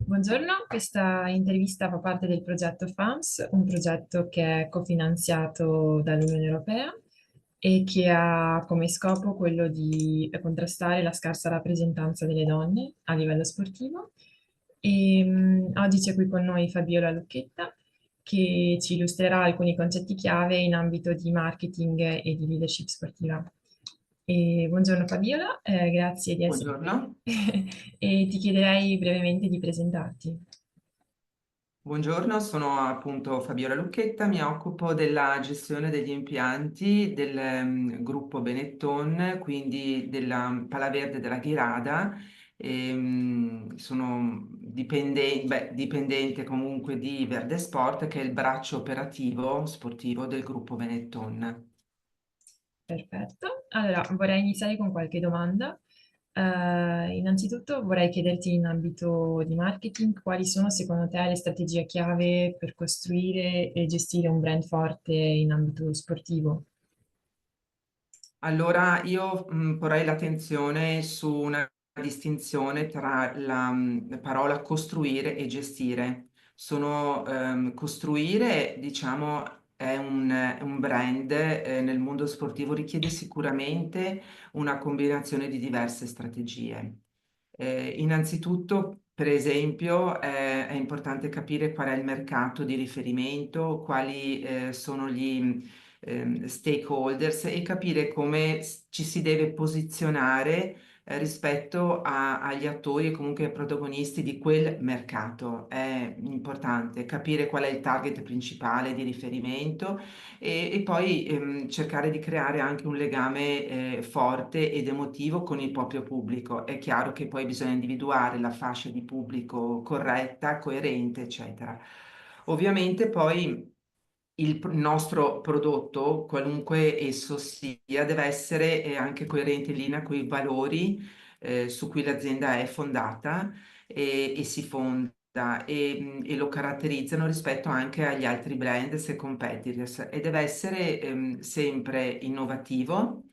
Buongiorno, questa intervista fa parte del progetto FAMS, un progetto che è cofinanziato dall'Unione Europea e che ha come scopo quello di contrastare la scarsa rappresentanza delle donne a livello sportivo. Oggi c'è qui con noi Fabiola Lucchetta che ci illustrerà alcuni concetti chiave in ambito di marketing e di leadership sportiva. Buongiorno Fabiola, grazie di essere qui Buongiorno, e ti chiederei brevemente di presentarti. buongiorno, sono appunto Fabiola Lucchetta, mi occupo della gestione degli impianti del gruppo Benetton, quindi della Pala Verde della Ghirada. Sono dipendente comunque di Verde Sport, che è il braccio operativo sportivo del gruppo Benetton. Perfetto. Allora, vorrei iniziare con qualche domanda. Innanzitutto vorrei chiederti in ambito di marketing quali sono secondo te le strategie chiave per costruire e gestire un brand forte in ambito sportivo? Allora, io porrei l'attenzione su una distinzione tra la parola costruire e gestire. Costruire, diciamo, è un brand, nel mondo sportivo richiede sicuramente una combinazione di diverse strategie. Innanzitutto, per esempio, è importante capire qual è il mercato di riferimento, quali sono gli stakeholders e capire come ci si deve posizionare rispetto agli attori e comunque ai protagonisti di quel mercato. È importante capire qual è il target principale di riferimento e poi cercare di creare anche un legame forte ed emotivo con il proprio pubblico. È chiaro che poi bisogna individuare la fascia di pubblico corretta, coerente, eccetera. Ovviamente poi il nostro prodotto, qualunque esso sia, deve essere anche coerente in linea con i valori su cui l'azienda è fondata e si fonda e lo caratterizzano rispetto anche agli altri brands e competitors e deve essere sempre innovativo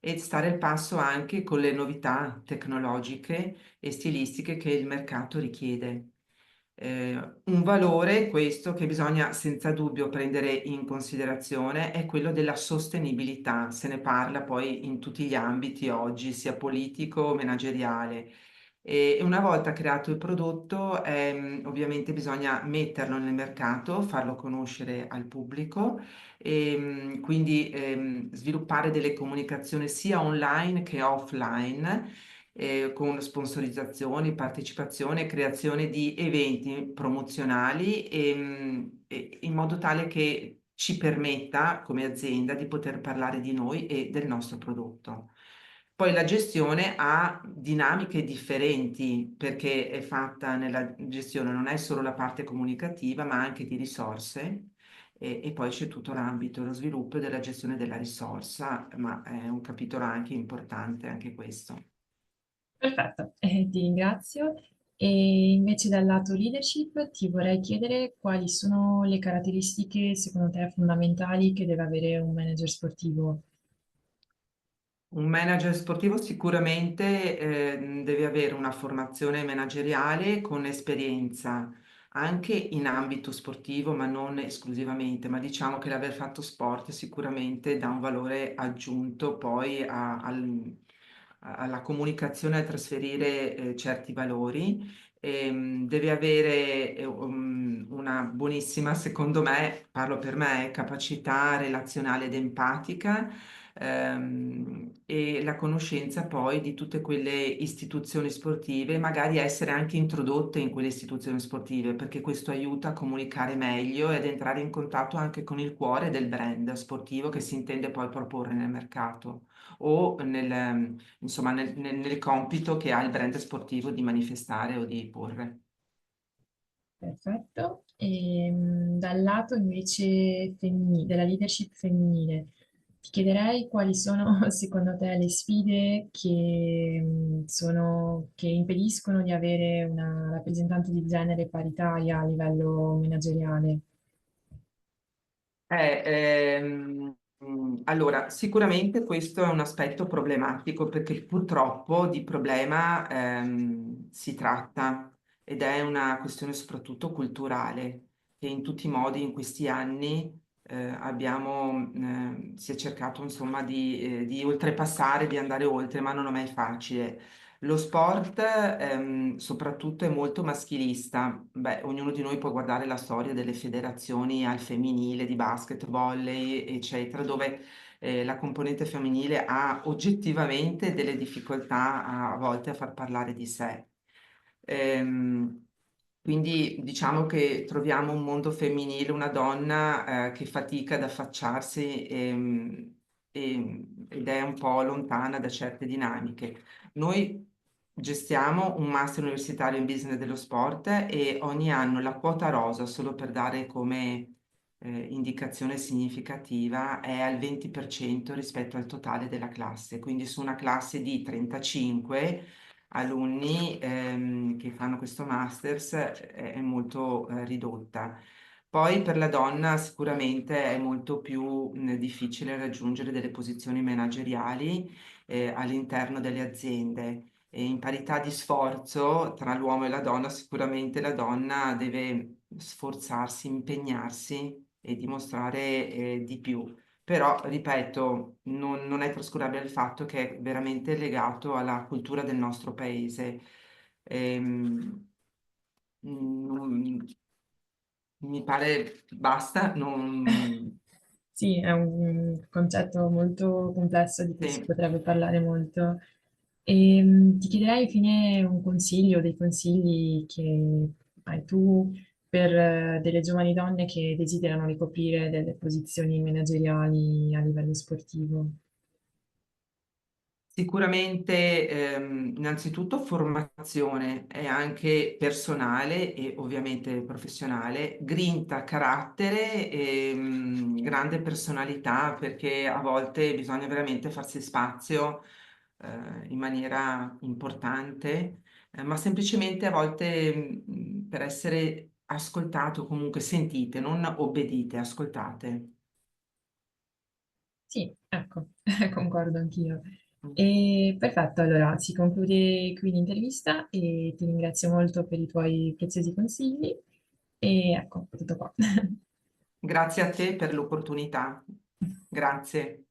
e stare al passo anche con le novità tecnologiche e stilistiche che il mercato richiede. Un valore, questo, che bisogna senza dubbio prendere in considerazione è quello della sostenibilità. Se ne parla poi in tutti gli ambiti oggi, sia politico, manageriale. E una volta creato il prodotto, ovviamente bisogna metterlo nel mercato, farlo conoscere al pubblico e quindi sviluppare delle comunicazioni sia online che offline con sponsorizzazioni, partecipazione e creazione di eventi promozionali e in modo tale che ci permetta come azienda di poter parlare di noi e del nostro prodotto. Poi la gestione ha dinamiche differenti perché è fatta nella gestione, non è solo la parte comunicativa, ma anche di risorse. E poi c'è tutto l'ambito, lo sviluppo della gestione della risorsa, ma è un capitolo anche importante, anche questo. Perfetto, ti ringrazio. E invece dal lato leadership ti vorrei chiedere quali sono le caratteristiche secondo te fondamentali che deve avere un manager sportivo. Un manager sportivo sicuramente deve avere una formazione manageriale con esperienza anche in ambito sportivo, ma non esclusivamente, ma diciamo che l'aver fatto sport sicuramente dà un valore aggiunto poi alla comunicazione, a trasferire certi valori. Deve avere una buonissima, secondo me, parlo per me, capacità relazionale ed empatica e la conoscenza poi di tutte quelle istituzioni sportive, magari essere anche introdotte in quelle istituzioni sportive, perché questo aiuta a comunicare meglio ed entrare in contatto anche con il cuore del brand sportivo che si intende poi proporre nel mercato o insomma, nel compito che ha il brand sportivo di manifestare o di porre. Perfetto. Dal lato invece della leadership femminile, ti chiederei quali sono secondo te le sfide che impediscono di avere una rappresentanza di genere paritaria a livello manageriale. Allora, sicuramente questo è un aspetto problematico perché purtroppo di problema si tratta ed è una questione soprattutto culturale, che in tutti i modi in questi anni si è cercato insomma di oltrepassare, di andare oltre, ma non è mai facile. Lo sport, soprattutto, è molto maschilista. Beh, ognuno di noi può guardare la storia delle federazioni al femminile di basket, volley, eccetera, dove la componente femminile ha oggettivamente delle difficoltà a volte a far parlare di sé. Ehm, quindi diciamo che troviamo un mondo femminile, una donna che fatica ad affacciarsi ed è un po' lontana da certe dinamiche. Noi gestiamo un master universitario in business dello sport e ogni anno la quota rosa, solo per dare come indicazione significativa, è al 20% rispetto al totale della classe. Quindi su una classe di 35 alunni che fanno questo masters è molto ridotta. Poi per la donna sicuramente è molto più difficile raggiungere delle posizioni manageriali all'interno delle aziende. E in parità di sforzo tra l'uomo e la donna, sicuramente la donna deve sforzarsi, impegnarsi e dimostrare di più. Però, ripeto, non è trascurabile il fatto che è veramente legato alla cultura del nostro paese. Ehm, mm, Mi pare basta, non... Sì, è un concetto molto complesso di cui si sì. potrebbe parlare molto. Ti chiederei infine un consiglio, dei consigli che hai tu per delle giovani donne che desiderano ricoprire delle posizioni manageriali a livello sportivo. Sicuramente, innanzitutto formazione e anche personale e ovviamente professionale, grinta, carattere e grande personalità, perché a volte bisogna veramente farsi spazio in maniera importante, ma semplicemente a volte per essere ascoltato, comunque sentite, non obbedite, ascoltate. Sì, ecco, concordo anch'io. E perfetto, allora si conclude qui l'intervista e ti ringrazio molto per i tuoi preziosi consigli e ecco, tutto qua. Grazie a te per l'opportunità. Grazie.